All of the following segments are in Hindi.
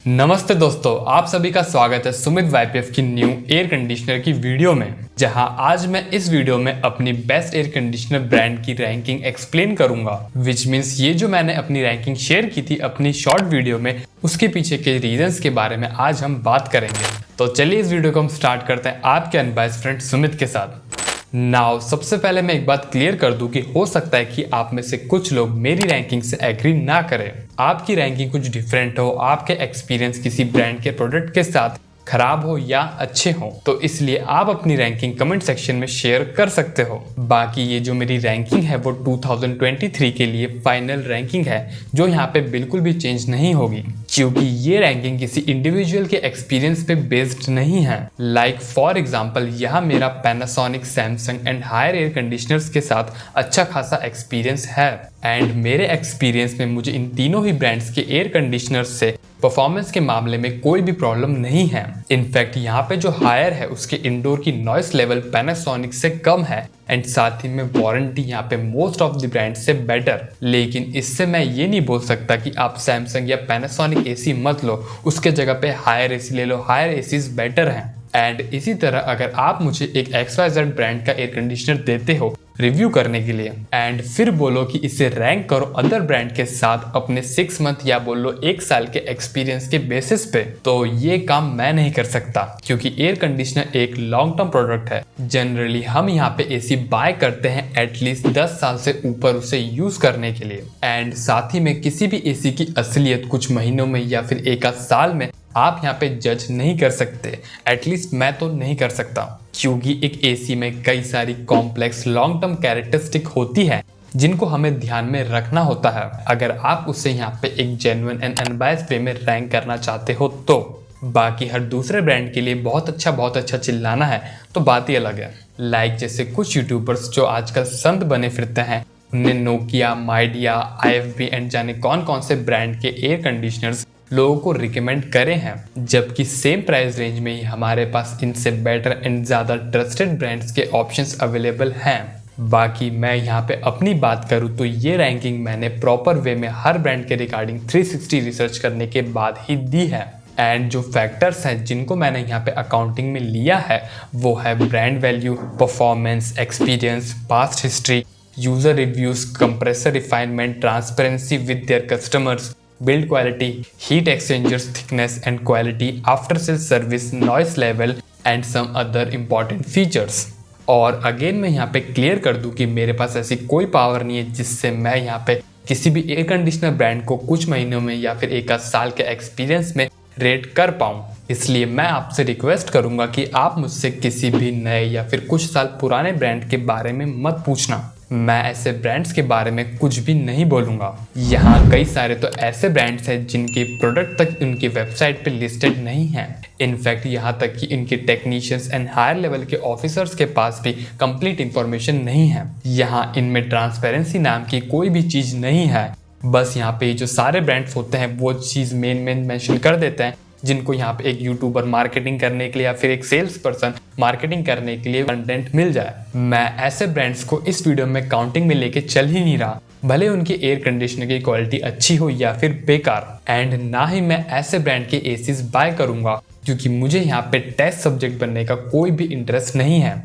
नमस्ते दोस्तों, आप सभी का स्वागत है सुमित वाईपीएफ की न्यू एयर कंडीशनर की वीडियो में। जहां आज मैं इस वीडियो में अपनी बेस्ट एयर कंडीशनर ब्रांड की रैंकिंग एक्सप्लेन करूंगा, विच मीन्स ये जो मैंने अपनी रैंकिंग शेयर की थी अपनी शॉर्ट वीडियो में, उसके पीछे के रीजंस के बारे में आज हम बात करेंगे। तो चलिए इस वीडियो को हम स्टार्ट करते हैं आपके अनबायस्ड फ्रेंड सुमित के साथ। नाउ सबसे पहले मैं एक बात क्लियर कर दूं कि हो सकता है कि आप में से कुछ लोग मेरी रैंकिंग से एग्री ना करें। आपकी रैंकिंग कुछ डिफरेंट हो, आपके एक्सपीरियंस किसी ब्रांड के प्रोडक्ट के साथ खराब हो या अच्छे हो, तो इसलिए आप अपनी रैंकिंग कमेंट सेक्शन में शेयर कर सकते हो। बाकी ये जो मेरी रैंकिंग है वो 2023 के लिए फाइनल रैंकिंग है, जो यहाँ पे बिल्कुल भी चेंज नहीं होगी, क्योंकि ये रैंकिंग किसी इंडिविजुअल के एक्सपीरियंस पे बेस्ड नहीं है। लाइक फॉर एग्जांपल, यहाँ मेरा Panasonic, Samsung and Haier air conditioners के साथ अच्छा खासा एक्सपीरियंस है, एंड मेरे एक्सपीरियंस में मुझे इन तीनों ही ब्रांड्स के एयर कंडीशनर्स से परफॉर्मेंस के मामले में कोई भी प्रॉब्लम नहीं है। इनफैक्ट यहाँ पे जो हायर है उसके इंडोर की नॉइस लेवल पैनासोनिक से कम है, एंड साथ ही में वारंटी यहाँ पे मोस्ट ऑफ द ब्रांड से बेटर। लेकिन इससे मैं ये नहीं बोल सकता कि आप सैमसंग या पैनासोनिक एसी मत लो, उसके जगह पे हायर एसी ले लो, हायर एसीज बेटर हैं। एंड इसी तरह अगर आप मुझे एक XYZ ब्रांड का एयर कंडीशनर देते हो रिव्यू करने के लिए, एंड फिर बोलो कि इसे रैंक करो अदर ब्रांड के साथ अपने 6 मंथ या बोलो 1 साल के एक्सपीरियंस के बेसिस पे, तो ये काम मैं नहीं कर सकता, क्योंकि एयर कंडीशनर एक लॉन्ग टर्म प्रोडक्ट है। जनरली हम यहाँ पे एसी बाय करते हैं एटलीस्ट 10 साल से ऊपर उसे यूज करने के लिए, एंड साथ ही में किसी भी एसी की असलियत कुछ महीनों में या फिर 1 साल में आप यहाँ पे जज नहीं कर सकते। एटलीस्ट मैं तो नहीं कर सकता, क्योंकि एक एसी में कई सारी कॉम्प्लेक्स लॉन्ग टर्म कैरेक्टरिस्टिक होती है जिनको हमें ध्यान में रखना होता है, अगर आप उसे यहाँ पे एक जेन्युइन एंड अनबायस्ड वे में रैंक करना चाहते हो तो। बाकी हर दूसरे ब्रांड के लिए बहुत अच्छा चिल्लाना है तो बात ही अलग है। लाइक जैसे कुछ यूट्यूबर्स जो आजकल संत बने फिरते हैं, उन्हें नोकिया, माइडिया, IFB एंड जाने कौन कौन से ब्रांड के एयर कंडीशनर्स लोगों को रिकमेंड करे हैं, जबकि सेम प्राइस रेंज में ही हमारे पास इनसे बेटर एंड ज़्यादा ट्रस्टेड ब्रांड्स के ऑप्शंस अवेलेबल हैं। बाकी मैं यहाँ पे अपनी बात करूँ तो ये रैंकिंग मैंने प्रॉपर वे में हर ब्रांड के रिगार्डिंग 360 रिसर्च करने के बाद ही दी है, एंड जो फैक्टर्स हैं जिनको मैंने यहाँ पे अकाउंटिंग में लिया है वो है brand value, performance, experience, past history, user reviews, compressor refinement, transparency with their customers, build quality, heat exchangers thickness and quality, after sales service, noise level and some other important features। और अगेन मैं यहाँ पे क्लियर कर दूं कि मेरे पास ऐसी कोई पावर नहीं है जिससे मैं यहाँ पे किसी भी एयर कंडीशनर ब्रांड को कुछ महीनों में या फिर 1 साल के एक्सपीरियंस में रेट कर पाऊँ। इसलिए मैं आपसे रिक्वेस्ट करूंगा कि आप मुझसे किसी भी नए या फिर कुछ साल पुराने ब्रांड के बारे में मत पूछना। मैं ऐसे ब्रांड्स के बारे में कुछ भी नहीं बोलूँगा। यहाँ कई सारे तो ऐसे ब्रांड्स हैं जिनके प्रोडक्ट तक उनकी वेबसाइट पे लिस्टेड नहीं हैं। इनफैक्ट यहाँ तक कि इनके टेक्नीशियंस एंड हायर लेवल के ऑफिसर्स के पास भी कंप्लीट इंफॉर्मेशन नहीं है। यहाँ इनमें ट्रांसपेरेंसी नाम की कोई भी चीज़ नहीं है। बस यहाँ पे जो सारे ब्रांड्स होते हैं वो चीज़ मेन मेंशन कर देते हैं, जिनको यहाँ पे एक यूट्यूबर मार्केटिंग करने के लिए या फिर एक सेल्स पर्सन मार्केटिंग करने के लिए कंटेंट मिल जाए। मैं ऐसे ब्रांड्स को इस वीडियो में काउंटिंग में लेके चल ही नहीं रहा, भले उनकी एयर कंडीशनर की क्वालिटी अच्छी हो या फिर बेकार, एंड ना ही मैं ऐसे ब्रांड के एसीज बाय करूंगा, क्योंकि मुझे यहाँ पे टेस्ट सब्जेक्ट बनने का कोई भी इंटरेस्ट नहीं है।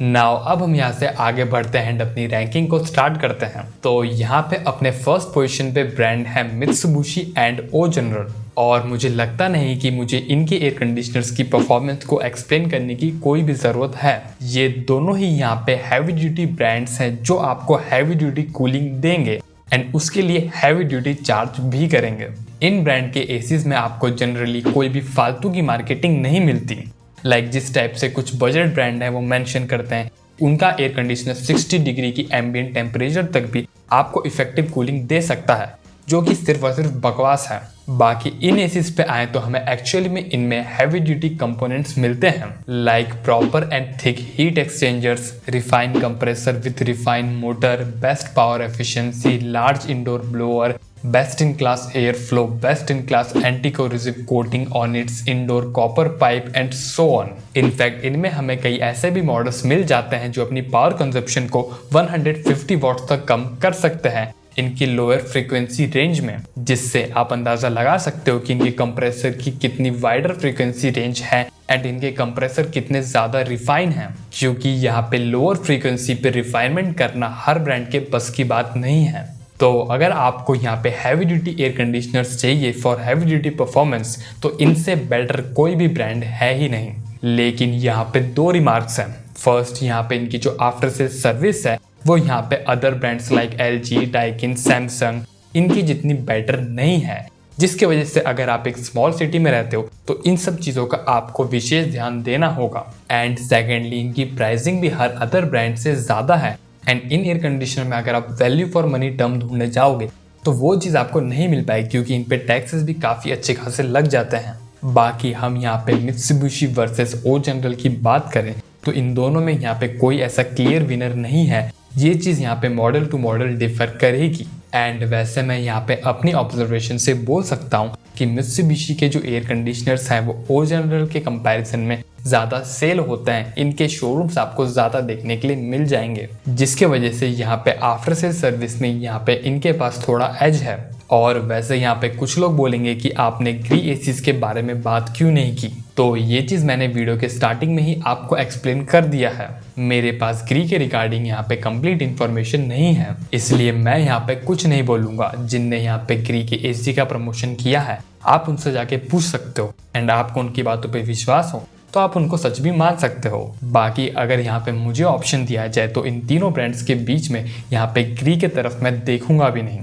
नाउ अब हम यहाँ से आगे बढ़ते हैं एंड अपनी रैंकिंग को स्टार्ट करते हैं। तो यहाँ पे अपने फर्स्ट पोजीशन पे ब्रांड है मित्सुबिशी एंड ओ जनरल, और मुझे लगता नहीं कि मुझे इनके एयर कंडीशनर्स की परफॉर्मेंस को एक्सप्लेन करने की कोई भी ज़रूरत है। ये दोनों ही यहाँ पे हैवी ड्यूटी ब्रांड्स हैं जो आपको हैवी ड्यूटी कूलिंग देंगे एंड उसके लिए हैवी ड्यूटी चार्ज भी करेंगे। इन ब्रांड के एसीज में आपको जनरली कोई भी फालतू की मार्केटिंग नहीं मिलती। लाइक जिस टाइप से कुछ बजट ब्रांड है वो मेंशन करते हैं उनका एयर कंडीशनर 60 डिग्री की एम्बिएंट टेम्परेचर तक भी आपको इफेक्टिव कूलिंग दे सकता है, जो कि सिर्फ और सिर्फ बकवास है। बाकी इन एसीज पे आए तो हमें एक्चुअली में इनमें हैवी ड्यूटी कंपोनेंट्स मिलते हैं, like proper and thick heat exchangers, refine compressor with refine motor, best power efficiency, large indoor blower, best in class air flow, best in class anti corrosive coating on its indoor copper pipe and so on. In fact इनमें हमें कई ऐसे भी मॉडल्स मिल जाते हैं जो अपनी पावर कंजप्शन को 150 वॉट्स तक कम कर सकते हैं, इनकी लोअर फ्रीक्वेंसी रेंज में, जिससे आप अंदाजा लगा सकते हो कि इनके कंप्रेसर की कितनी वाइडर फ्रीक्वेंसी रेंज है एंड इनके कंप्रेसर कितने ज़्यादा रिफाइन हैं, क्योंकि यहाँ पे लोअर फ्रीक्वेंसी पे रिफाइनमेंट करना हर ब्रांड के बस की बात नहीं है। तो अगर आपको यहाँ पे हैवी ड्यूटी एयर कंडीशनर्स चाहिए फॉर हैवी ड्यूटी परफॉर्मेंस, तो इनसे बेटर कोई भी ब्रांड है ही नहीं। लेकिन यहाँ पे दो रिमार्क्स हैं। फर्स्ट, यहाँ पे इनकी जो आफ्टर सेल सर्विस है वो यहाँ पे other brands like LG, Daikin, Samsung इनकी जितनी बेटर नहीं है, जिसकी वजह से अगर आप एक स्मॉल सिटी में रहते हो तो इन सब चीज़ों का आपको विशेष ध्यान देना होगा। एंड सेकेंडली, इनकी प्राइसिंग भी हर अदर ब्रांड से ज़्यादा है। एंड इन एयर कंडीशनर में अगर आप वैल्यू फॉर मनी टर्म ढूंढने जाओगे तो वो चीज़ आपको नहीं मिल पाएगी, क्योंकि इन पे टैक्सेस भी काफ़ी अच्छे खासे लग जाते हैं। बाकी हम यहाँ पे मित्सुबिशी वर्सेस ओ जनरल की बात करें तो इन दोनों में यहाँ पे कोई ऐसा क्लियर विनर नहीं है। ये चीज़ यहाँ पे मॉडल टू मॉडल डिफर करेगी। एंड वैसे मैं यहाँ पे अपनी ऑब्जर्वेशन से बोल सकता हूँ कि मित्सुबिशी के जो एयर कंडीशनर्स हैं वो ओ जनरल के कंपैरिजन में ज़्यादा सेल होते हैं। इनके शोरूम्स आपको ज़्यादा देखने के लिए मिल जाएंगे, जिसके वजह से यहाँ पे आफ्टर सेल सर्विस में यहाँ पे इनके पास थोड़ा एज है। और वैसे यहाँ पे कुछ लोग बोलेंगे कि आपने ग्री एसीज के बारे में बात क्यों नहीं की, तो ये चीज़ मैंने वीडियो के स्टार्टिंग में ही आपको एक्सप्लेन कर दिया है। मेरे पास ग्री के रिगार्डिंग यहाँ पे कंप्लीट इन्फॉर्मेशन नहीं है, इसलिए मैं यहाँ पे कुछ नहीं बोलूँगा। जिनने यहाँ पे ग्री के एसी का प्रमोशन किया है आप उनसे जाके पूछ सकते हो, एंड आपको उनकी बातों पे विश्वास हो तो आप उनको सच भी मान सकते हो। बाकी अगर यहाँ पे मुझे ऑप्शन दिया जाए तो इन तीनों ब्रांड्स के बीच में यहाँ पे ग्री के तरफ मैं देखूंगा भी नहीं।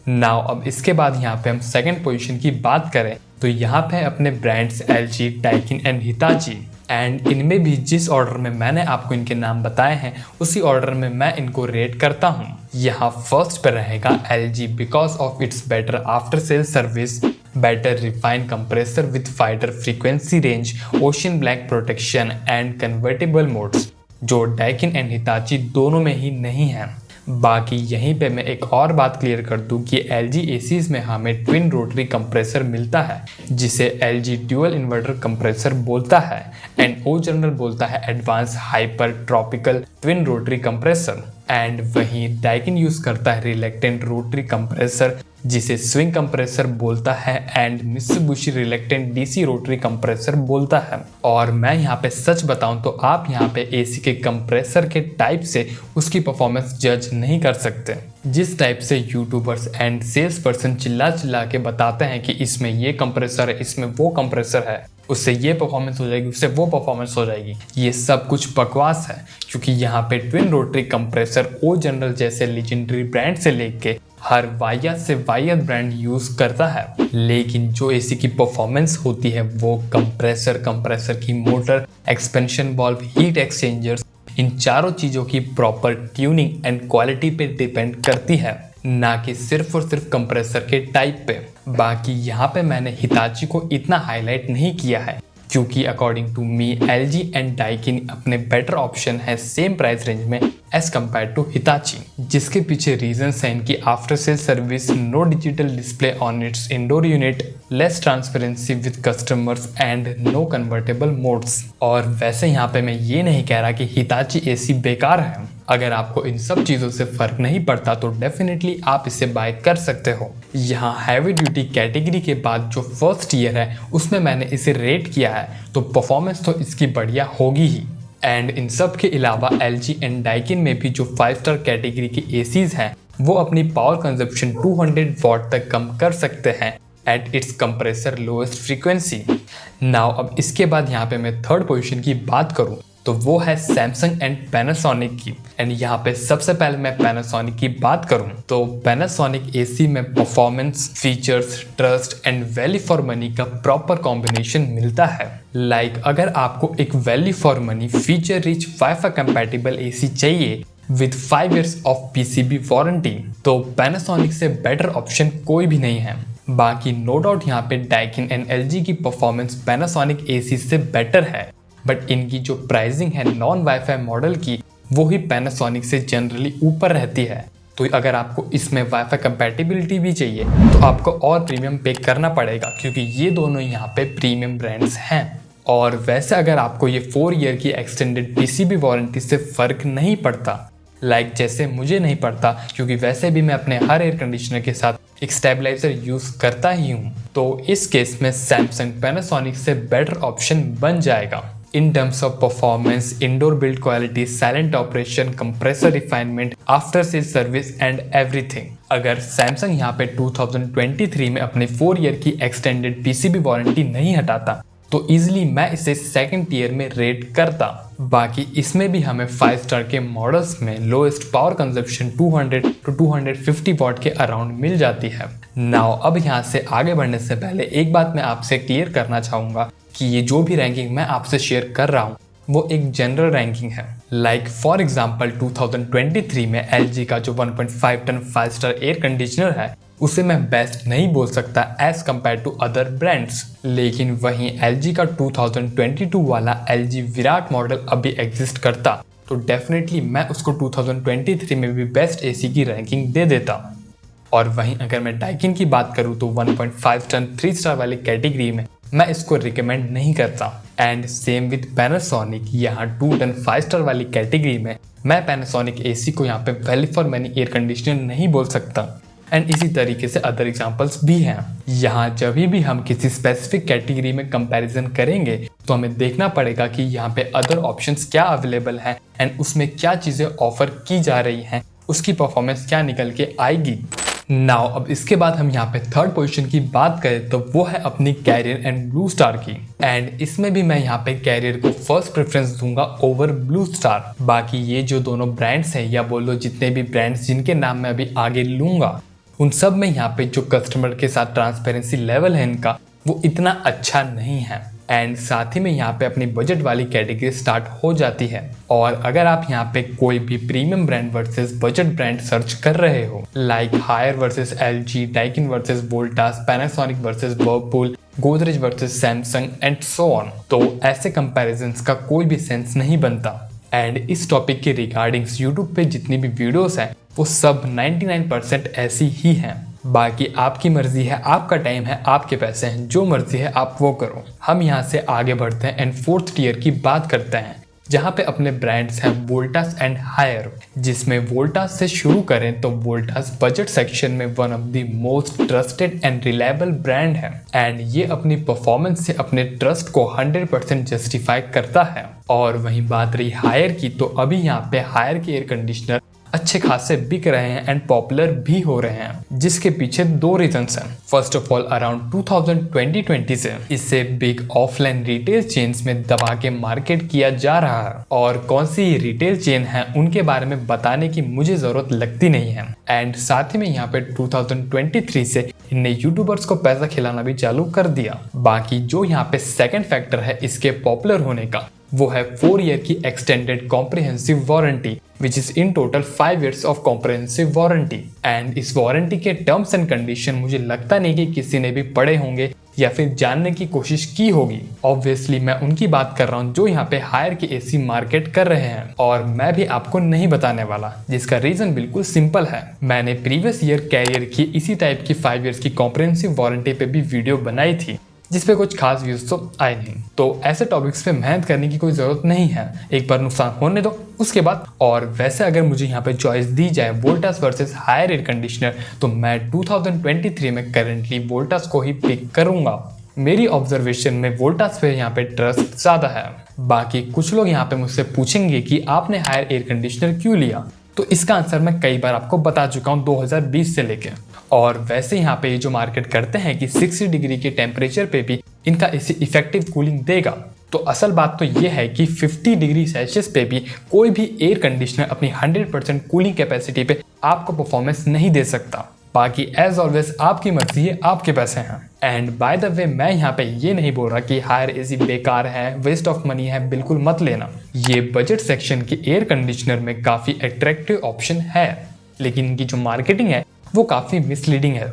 नाउ अब इसके बाद यहाँ पे हम सेकंड पोजीशन की बात करें तो यहाँ पे अपने brands LG, Daikin and Hitachi. And इनमें भी जिस ऑर्डर में मैंने आपको इनके नाम बताए हैं उसी ऑर्डर में मैं इनको रेट करता हूँ। यहाँ फर्स्ट पे रहेगा LG because of its better after sale service, better refine compressor with wider frequency range, ocean black protection and convertible modes, जो डाइकिन एंड हिताची दोनों में ही नहीं है। बाकी यहीं पे मैं एक और बात क्लियर कर दूं कि LG एसीज में हमें ट्विन रोटरी कंप्रेसर मिलता है, जिसे LG ड्यूअल इन्वर्टर कंप्रेसर बोलता है, एंड ओ जनरल बोलता है advance hyper tropical twin rotary compressor. And वहीं डाइकिन यूज करता है रिलेक्टेंट रोटरी कंप्रेसर, जिसे स्विंग कंप्रेसर बोलता है, and Mitsubishi reluctant DC rotary compressor बोलता है। और मैं यहाँ पे सच बताऊं तो आप यहाँ पे एसी के कंप्रेसर के टाइप से उसकी परफॉर्मेंस जज नहीं कर सकते। जिस टाइप से यूट्यूबर्स एंड सेल्स पर्सन चिल्ला चिल्ला के बताते हैं कि इसमें ये कंप्रेसर है, इसमें वो कंप्रेसर है, उससे ये परफॉर्मेंस हो जाएगी, उससे वो परफॉर्मेंस हो जाएगी, ये सब कुछ बकवास है। क्योंकि यहाँ पे ट्विन रोटरी कंप्रेसर ओ जनरल जैसे लीजेंडरी ब्रांड से लेके हर वाहियात से वाहियात ब्रांड यूज करता है, लेकिन जो एसी की परफॉर्मेंस होती है वो कंप्रेसर की motor, expansion valve, heat exchangers, इन चारों चीजों की प्रॉपर ट्यूनिंग एंड क्वालिटी पे डिपेंड करती है, ना कि सिर्फ और सिर्फ कंप्रेसर के टाइप पे। बाकी यहाँ पे मैंने हिताची को इतना हाईलाइट नहीं किया है क्योंकि according to me LG and Daikin अपने बेटर ऑप्शन है सेम प्राइस रेंज में एज कम्पेयर टू हिताची, जिसके पीछे रीजंस हैं इनकी after sale service, no digital display on its indoor unit, less transparency with customers and no convertible modes. और वैसे यहाँ पे मैं ये नहीं कह रहा कि हिताची एसी बेकार है। अगर आपको इन सब चीज़ों से फर्क नहीं पड़ता तो डेफिनेटली आप इसे बाय कर सकते हो। यहाँ हैवी ड्यूटी कैटेगरी के बाद जो फर्स्ट ईयर है उसमें मैंने इसे रेट किया है, तो परफॉर्मेंस तो इसकी बढ़िया होगी ही। एंड इन सब के अलावा LG एंड डाइकिन में भी जो 5 स्टार कैटेगरी के एसीज हैं वो अपनी पावर कंजप्शन 200 वॉट तक कम कर सकते हैं at its compressor lowest frequency. Now अब इसके बाद यहाँ पे मैं थर्ड पोजीशन की बात करूँ तो वो है सैमसंग एंड पैनासोनिक की। एंड यहाँ पे सबसे पहले मैं पैनासोनिक की बात करूँ तो पैनासोनिक एसी में performance, features, trust and value for money का प्रॉपर कॉम्बिनेशन मिलता है। लाइक अगर आपको एक value for money feature rich wifi compatible AC चाहिए with 5 years of PCB warranty तो पैनासोनिक से बेटर ऑप्शन कोई भी नहीं है। बाकी नो डाउट यहाँ पे डाइकिन एंड LG की परफॉर्मेंस पैनासोनिक एसी से बेटर है, बट इनकी जो प्राइसिंग है नॉन वाईफाई मॉडल की वो ही पैनासोनिक से जनरली ऊपर रहती है। तो अगर आपको इसमें वाईफाई कंपैटिबिलिटी भी चाहिए तो आपको और प्रीमियम पे करना पड़ेगा, क्योंकि ये दोनों यहाँ पे प्रीमियम ब्रांड्स हैं। और वैसे अगर आपको ये 4 ईयर की एक्सटेंडेड PCB वारंटी से फ़र्क नहीं पड़ता जैसे मुझे नहीं पड़ता, क्योंकि वैसे भी मैं अपने हर एयर कंडीशनर के साथ एक स्टेबलाइजर यूज करता ही हूँ। तो इस केस में सैमसंग पैनासोनिक से बेटर ऑप्शन बन जाएगा in terms of performance, indoor build quality, silent operation, compressor refinement, after sale service and everything. अगर सैमसंग यहाँ पे 2023 में अपने 4 ईयर की एक्सटेंडेड पीसीबी वारंटी नहीं हटाता तो इजीली मैं इसे सेकंड टियर में रेट करता। बाकी इसमें भी हमें 5 स्टार के मॉडल्स में lowest power consumption 200 to 250 what के अराउंड मिल जाती है। नाउ अब यहाँ से आगे बढ़ने से पहले एक बात मैं आपसे क्लियर करना चाहूँगा कि ये जो भी रैंकिंग मैं आपसे शेयर कर रहा हूँ वो एक जनरल रैंकिंग है। लाइक फॉर एग्जाम्पल 2023 में LG का जो 1.5 टन 5 स्टार एयर कंडीशनर है उसे मैं बेस्ट नहीं बोल सकता as compare to other brands, लेकिन वहीं LG का 2022 वाला LG विराट मॉडल अभी एग्जिस्ट करता तो डेफिनेटली मैं उसको 2023 में भी बेस्ट AC की रैंकिंग दे देता। और वहीं अगर मैं डाइकिन की बात करूँ तो 1.5 टन 3 स्टार वाली कैटेगरी में मैं इसको रिकमेंड नहीं करता। एंड सेम विद पैनासोनिक, यहाँ 2 टन 5 स्टार वाली कैटेगरी में मैं पैनासोनिक AC को यहाँ पे value for money air conditioner नहीं बोल सकता। एंड इसी तरीके से अदर एग्जांपल्स भी हैं। यहाँ जब भी हम किसी स्पेसिफिक कैटेगरी में कंपैरिजन करेंगे तो हमें देखना पड़ेगा कि यहाँ पे अदर ऑप्शंस क्या अवेलेबल हैं एंड उसमें क्या चीज़ें ऑफर की जा रही हैं, उसकी परफॉर्मेंस क्या निकल के आएगी। नाउ अब इसके बाद हम यहाँ पे थर्ड पोजीशन की बात करें तो वो है अपनी कैरियर एंड ब्लू स्टार की। एंड इसमें भी मैं यहाँ पे कैरियर को फर्स्ट प्रेफरेंस दूंगा ओवर ब्लू स्टार। बाकी ये जो दोनों ब्रांड्स हैं या बोलो जितने भी ब्रांड्स जिनके नाम मैं अभी आगे लूंगा उन सब में यहाँ पे जो कस्टमर के साथ ट्रांसपेरेंसी लेवल है इनका वो इतना अच्छा नहीं है। एंड साथ ही में यहाँ पे अपनी बजट वाली कैटेगरी स्टार्ट हो जाती है। और अगर आप यहाँ पे कोई भी premium brand versus budget brand search कर रहे हो like Haier versus LG, Daikin versus Voltas, Panasonic versus Whirlpool, Godrej versus Samsung and so on, तो ऐसे कंपैरिजंस का कोई भी सेंस नहीं बनता। एंड इस टॉपिक के रिगार्डिंग्स यूट्यूब पे जितनी भी वीडियोस हैं वो सब 99% ऐसी ही हैं। बाकी आपकी मर्जी है, आपका टाइम है, आपके पैसे हैं, जो मर्जी है आप वो करो। हम यहाँ से आगे बढ़ते हैं एंड 4th टियर की बात करते हैं जहाँ पे अपने ब्रांड्स हैं वोल्टास एंड हायर। जिसमें वोल्टास से शुरू करें तो वोल्टास बजट सेक्शन में one of the most trusted and reliable brand है। एंड ये अपनी परफॉर्मेंस से अपने ट्रस्ट को 100% जस्टिफाई करता है। और वहीं बात रही हायर की तो अभी यहाँ पे हायर के एयर कंडीशनर अच्छे खासे बिक रहे हैं एंड पॉपुलर भी हो रहे हैं, जिसके पीछे 2 रीजंस हैं। फर्स्ट ऑफ ऑल अराउंड 2020 से इसे बिग ऑफलाइन रिटेल चेन्स में दबा के मार्केट किया जा रहा है। और कौन सी रिटेल चेन है उनके बारे में बताने की मुझे जरूरत लगती नहीं है। एंड साथ ही में यहाँ पे 2023 से इनने यूट्यूबर्स को पैसा खिलाना भी चालू कर दिया। बाकी जो यहाँ पे सेकेंड फैक्टर है इसके पॉपुलर होने का वो है 4 ईयर की extended comprehensive warranty which is in total 5 years of comprehensive warranty. And इस वारंटी के टर्म्स एंड कंडीशन मुझे लगता नहीं कि किसी ने भी पढ़े होंगे या फिर जानने की कोशिश की होगी। ऑब्वियसली मैं उनकी बात कर रहा हूँ जो यहाँ पे हायर की AC मार्केट कर रहे हैं और मैं भी आपको नहीं बताने वाला, जिसका रीजन बिल्कुल सिंपल है। मैंने प्रीवियस ईयर कैरियर की इसी टाइप की 5 years की कॉम्प्रिहेंसिव वारंटी पे भी वीडियो बनाई थी जिसपे कुछ खास व्यूज तो आए नहीं। तो ऐसे टॉपिक्स पे मेहनत करने की कोई ज़रूरत नहीं है, एक बार नुकसान होने दो उसके बाद। और वैसे अगर मुझे यहाँ पे चॉइस दी जाए Voltas versus Haier air conditioner तो मैं 2023 में करेंटली वोल्टास को ही पिक करूँगा। मेरी ऑब्जर्वेशन में वोल्टास पे यहाँ पे ट्रस्ट ज़्यादा है। बाकी कुछ लोग यहाँ पे मुझसे पूछेंगे कि आपने हायर एयर कंडीशनर क्यों लिया, तो इसका आंसर मैं कई बार आपको बता चुका हूँ 2020 से लेके। और वैसे यहाँ पे ये जो मार्केट करते हैं कि 60 डिग्री के टेम्परेचर पे भी इनका इसे इफेक्टिव कूलिंग देगा, तो असल बात तो ये है कि 50 डिग्री सेल्सियस पे भी कोई भी एयर कंडीशनर अपनी 100% कूलिंग कैपेसिटी पे आपको परफॉर्मेंस नहीं दे सकता। बाकी एज ऑलवेज आपकी मर्जी है, आपके पैसे हैं। एंड बाय द वे मैं यहाँ पे ये नहीं बोल रहा कि हायर AC बेकार है, वेस्ट ऑफ मनी है, बिल्कुल मत लेना। ये बजट सेक्शन के एयर कंडीशनर में काफ़ी अट्रैक्टिव ऑप्शन है, लेकिन इनकी जो मार्केटिंग है वो काफ़ी मिसलीडिंग है।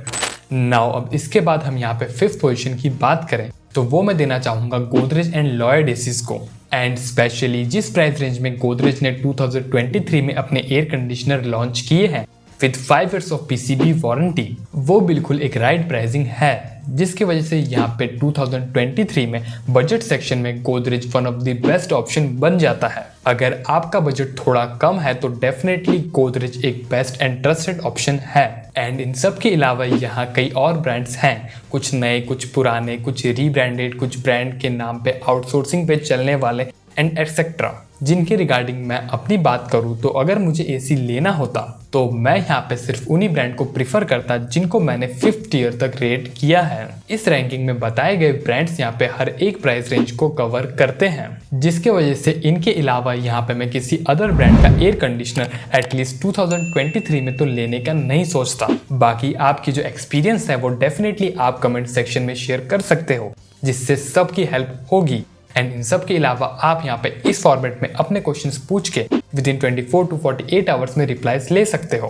नाउ अब इसके बाद हम यहाँ पे 5th पोजीशन की बात करें तो वो मैं देना चाहूँगा गोदरेज एंड लॉयड एसीज को। एंड स्पेशली जिस प्राइस रेंज में गोदरेज ने 2023 में अपने एयर कंडीशनर लॉन्च किए हैं with 5 years of PCB warranty, वो बिल्कुल एक राइट प्राइसिंग है। जिसकी वजह से यहाँ पे 2023 में बजट सेक्शन में Godrej one of the best option बन जाता है। अगर आपका बजट थोड़ा कम है तो डेफिनेटली गोदरेज एक बेस्ट एंड ट्रस्टेड ऑप्शन है। एंड इन सब के अलावा यहाँ कई और ब्रांड्स हैं, कुछ नए, कुछ पुराने, कुछ रीब्रांडेड, कुछ ब्रांड के नाम पे आउटसोर्सिंग पे चलने वाले एंड एक्सेट्रा, जिनके रिगार्डिंग मैं अपनी बात करूँ तो अगर मुझे एसी लेना होता तो मैं यहाँ पे सिर्फ उन्हीं ब्रांड को प्रिफर करता जिनको मैंने 5th ईयर तक रेट किया है। इस रैंकिंग में बताए गए ब्रांड्स यहाँ पे हर एक प्राइस रेंज को कवर करते हैं, जिसके वजह से इनके अलावा यहाँ पे मैं किसी अदर ब्रांड का एयर कंडीशनर एटलीस्ट 2023 में तो लेने का नहीं सोचता। बाकी आपकी जो एक्सपीरियंस है वो डेफिनेटली आप कमेंट सेक्शन में शेयर कर सकते हो, जिससे सबकी हेल्प होगी। एंड इन सब के अलावा आप यहाँ पे इस फॉर्मेट में अपने क्वेश्चंस पूछ के विद इन 24 to 48 आवर्स में रिप्लाईज ले सकते हो।